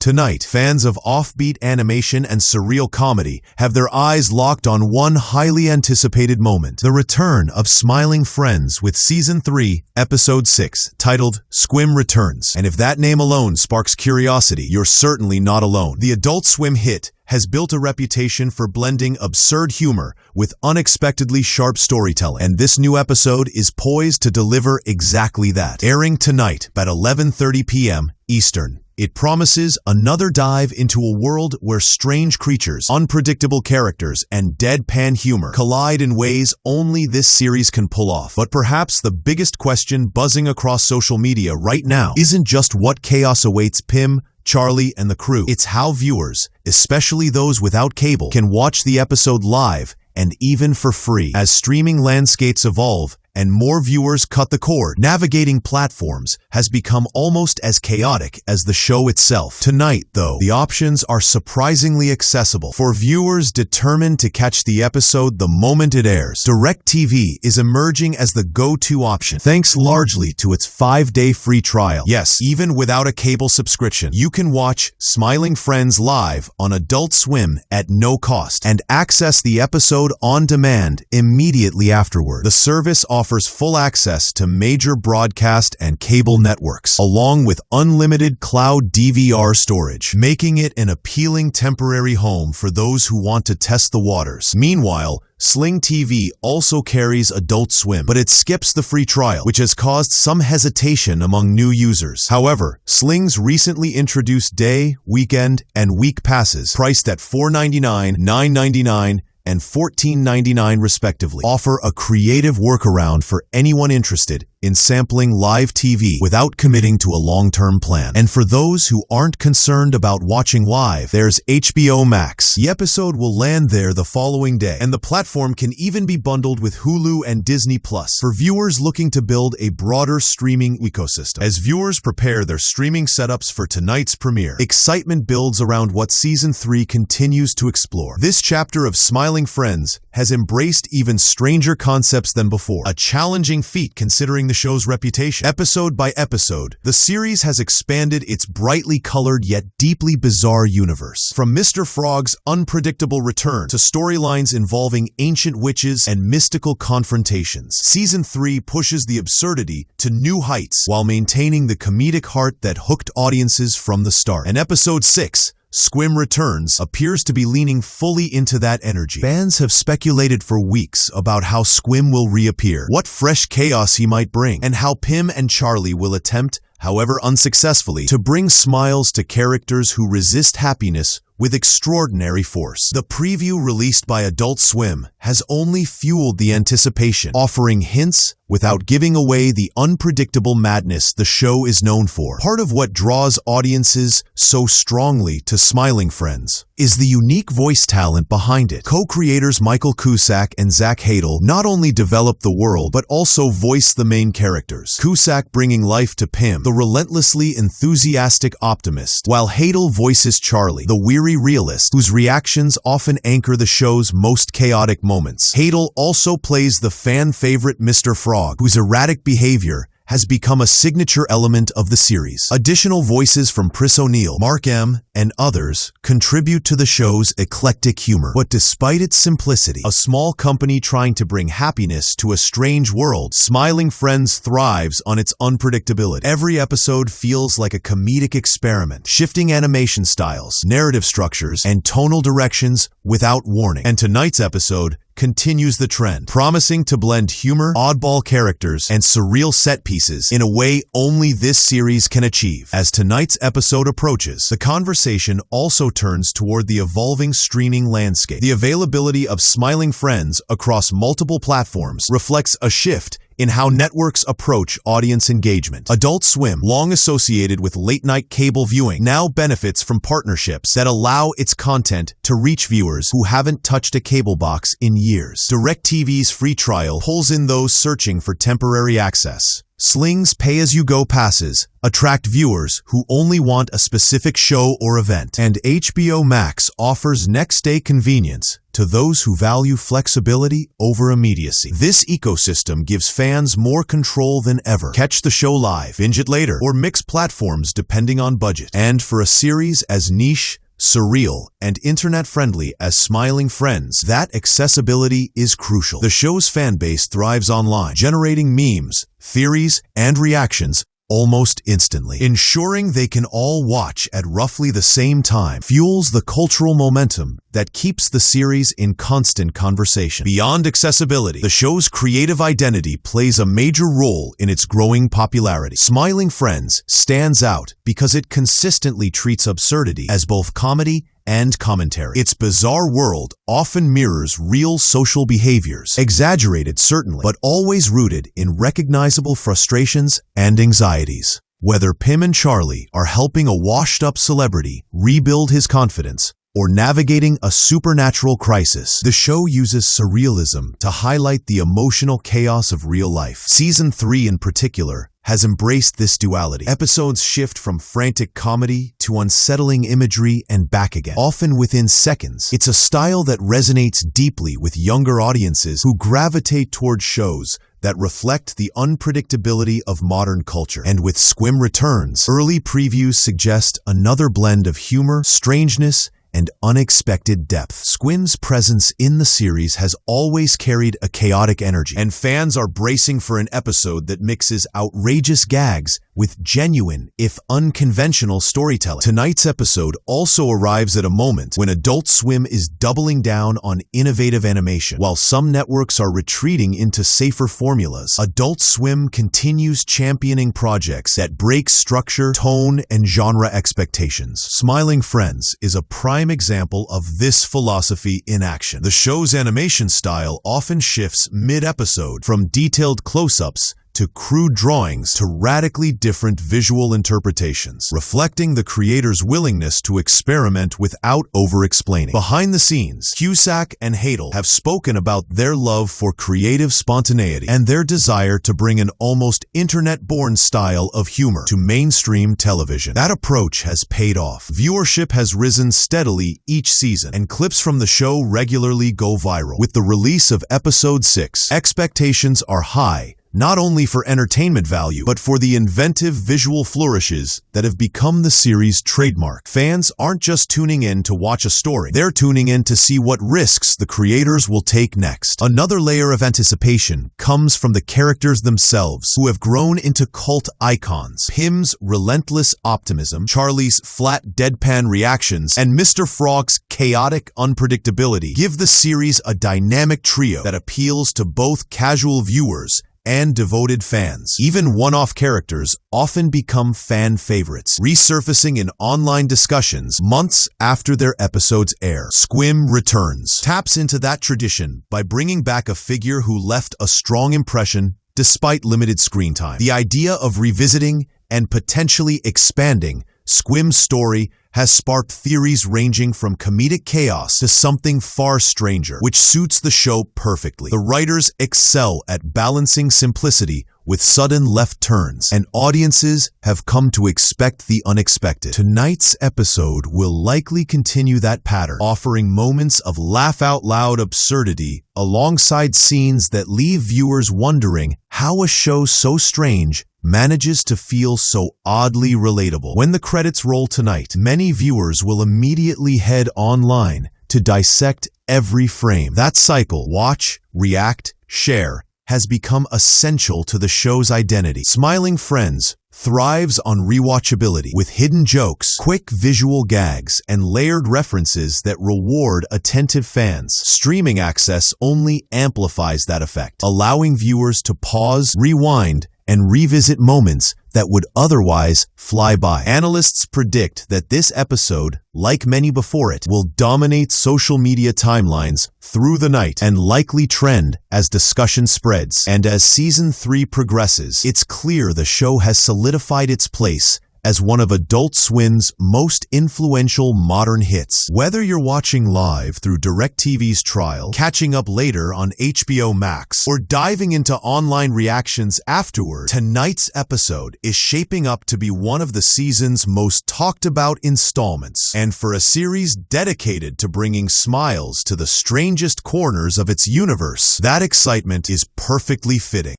Tonight, fans of offbeat animation and surreal comedy have their eyes locked on one highly anticipated moment: the return of Smiling Friends with Season 3, Episode 6, titled Squim Returns. And if that name alone sparks curiosity, you're certainly not alone. The Adult Swim hit has built a reputation for blending absurd humor with unexpectedly sharp storytelling, and this new episode is poised to deliver exactly that. Airing tonight at 11:30 p.m. Eastern, it promises another dive into a world where strange creatures, unpredictable characters, and deadpan humor collide in ways only this series can pull off. But perhaps the biggest question buzzing across social media right now isn't just what chaos awaits Pim, Charlie, and the crew. It's how viewers, especially those without cable, can watch the episode live and even for free. As streaming landscapes evolve and more viewers cut the cord, navigating platforms has become almost as chaotic as the show itself. Tonight, though, the options are surprisingly accessible for viewers determined to catch the episode the moment it airs. DirecTV is emerging as the go-to option, thanks largely to its 5-day free trial. Yes, even without a cable subscription, you can watch Smiling Friends live on Adult Swim at no cost and access the episode on demand immediately afterward. The service offers full access to major broadcast and cable networks, along with unlimited cloud DVR storage, making it an appealing temporary home for those who want to test the waters. Meanwhile, Sling TV also carries Adult Swim, but it skips the free trial, which has caused some hesitation among new users. However, Sling's recently introduced day, weekend, and week passes, priced at $4.99, $9.99, and $14.99 respectively, offer a creative workaround for anyone interested in sampling live TV without committing to a long-term plan. And for those who aren't concerned about watching live, there's HBO Max. The episode will land there the following day, and the platform can even be bundled with Hulu and Disney Plus for viewers looking to build a broader streaming ecosystem. As viewers prepare their streaming setups for tonight's premiere, excitement builds around what Season 3 continues to explore. This chapter of Smiling Friends has embraced even stranger concepts than before, a challenging feat considering the show's reputation. Episode by episode, the series has expanded its brightly colored yet deeply bizarre universe. From Mr. Frog's unpredictable return to storylines involving ancient witches and mystical confrontations, Season 3 pushes the absurdity to new heights while maintaining the comedic heart that hooked audiences from the start. And Episode 6, Squim Returns, appears to be leaning fully into that energy. Fans have speculated for weeks about how Squim will reappear, what fresh chaos he might bring, and how Pim and Charlie will attempt, however unsuccessfully, to bring smiles to characters who resist happiness with extraordinary force. The preview released by Adult Swim has only fueled the anticipation, offering hints without giving away the unpredictable madness the show is known for. Part of what draws audiences so strongly to Smiling Friends is the unique voice talent behind it. Co-creators Michael Cusack and Zach Hadel not only develop the world, but also voice the main characters. Cusack bringing life to Pim, the relentlessly enthusiastic optimist, while Hadel voices Charlie, the weary realist whose reactions often anchor the show's most chaotic moments. Hadel also plays the fan-favorite Mr. Frog, whose erratic behavior has become a signature element of the series. Additional voices from Chris O'Neill, Mark M., and others contribute to the show's eclectic humor. But despite its simplicity, a small company trying to bring happiness to a strange world, Smiling Friends thrives on its unpredictability. Every episode feels like a comedic experiment, shifting animation styles, narrative structures, and tonal directions without warning. And tonight's episode continues the trend, promising to blend humor, oddball characters, and surreal set pieces in a way only this series can achieve. As tonight's episode approaches, the conversation also turns toward the evolving streaming landscape. The availability of Smiling Friends across multiple platforms reflects a shift in how networks approach audience engagement. Adult Swim, long associated with late-night cable viewing, now benefits from partnerships that allow its content to reach viewers who haven't touched a cable box in years. DirecTV's free trial pulls in those searching for temporary access, Sling's pay-as-you-go passes attract viewers who only want a specific show or event, and HBO Max offers next-day convenience to those who value flexibility over immediacy. This ecosystem gives fans more control than ever. Catch the show live, binge it later, or mix platforms depending on budget. And for a series as niche, surreal, and internet-friendly as Smiling Friends, that accessibility is crucial. The show's fan base thrives online, generating memes, theories, and reactions almost instantly. Ensuring they can all watch at roughly the same time fuels the cultural momentum that keeps the series in constant conversation. Beyond accessibility, the show's creative identity plays a major role in its growing popularity. Smiling Friends stands out because it consistently treats absurdity as both comedy and commentary. Its bizarre world often mirrors real social behaviors, exaggerated certainly, but always rooted in recognizable frustrations and anxieties. Whether Pim and Charlie are helping a washed-up celebrity rebuild his confidence or navigating a supernatural crisis, the show uses surrealism to highlight the emotional chaos of real life. Season 3 in particular has embraced this duality. Episodes shift from frantic comedy to unsettling imagery and back again, often within seconds. It's a style that resonates deeply with younger audiences who gravitate towards shows that reflect the unpredictability of modern culture. And with Squim Returns, early previews suggest another blend of humor, strangeness, and unexpected depth. Squim's presence in the series has always carried a chaotic energy, and fans are bracing for an episode that mixes outrageous gags with genuine, if unconventional, storytelling. Tonight's episode also arrives at a moment when Adult Swim is doubling down on innovative animation. While some networks are retreating into safer formulas, Adult Swim continues championing projects that break structure, tone, and genre expectations. Smiling Friends is a prime example of this philosophy in action. The show's animation style often shifts mid-episode from detailed close-ups to crude drawings to radically different visual interpretations, reflecting the creator's willingness to experiment without over-explaining. Behind the scenes, Cusack and Hadel have spoken about their love for creative spontaneity and their desire to bring an almost internet-born style of humor to mainstream television. That approach has paid off. Viewership has risen steadily each season, and clips from the show regularly go viral. With the release of Episode 6, expectations are high, not only for entertainment value, but for the inventive visual flourishes that have become the series' trademark. Fans aren't just tuning in to watch a story, they're tuning in to see what risks the creators will take next. Another layer of anticipation comes from the characters themselves, who have grown into cult icons. Pim's relentless optimism, Charlie's flat deadpan reactions, and Mr. Frog's chaotic unpredictability give the series a dynamic trio that appeals to both casual viewers and devoted fans. Even one-off characters often become fan favorites, resurfacing in online discussions months after their episodes air. Squim Returns taps into that tradition by bringing back a figure who left a strong impression despite limited screen time. The idea of revisiting and potentially expanding Squim's story has sparked theories ranging from comedic chaos to something far stranger, which suits the show perfectly. The writers excel at balancing simplicity with sudden left turns, and audiences have come to expect the unexpected. Tonight's episode will likely continue that pattern, offering moments of laugh-out-loud absurdity alongside scenes that leave viewers wondering how a show so strange manages to feel so oddly relatable. When the credits roll tonight, many viewers will immediately head online to dissect every frame. That cycle, watch, react, share, has become essential to the show's identity. Smiling Friends thrives on rewatchability, with hidden jokes, quick visual gags, and layered references that reward attentive fans. Streaming access only amplifies that effect, allowing viewers to pause, rewind, and revisit moments that would otherwise fly by. Analysts predict that this episode, like many before it, will dominate social media timelines through the night and likely trend as discussion spreads. And as Season 3 progresses, it's clear the show has solidified its place as one of Adult Swim's most influential modern hits. Whether you're watching live through DirecTV's trial, catching up later on HBO Max, or diving into online reactions afterward, tonight's episode is shaping up to be one of the season's most talked about installments. And for a series dedicated to bringing smiles to the strangest corners of its universe, that excitement is perfectly fitting.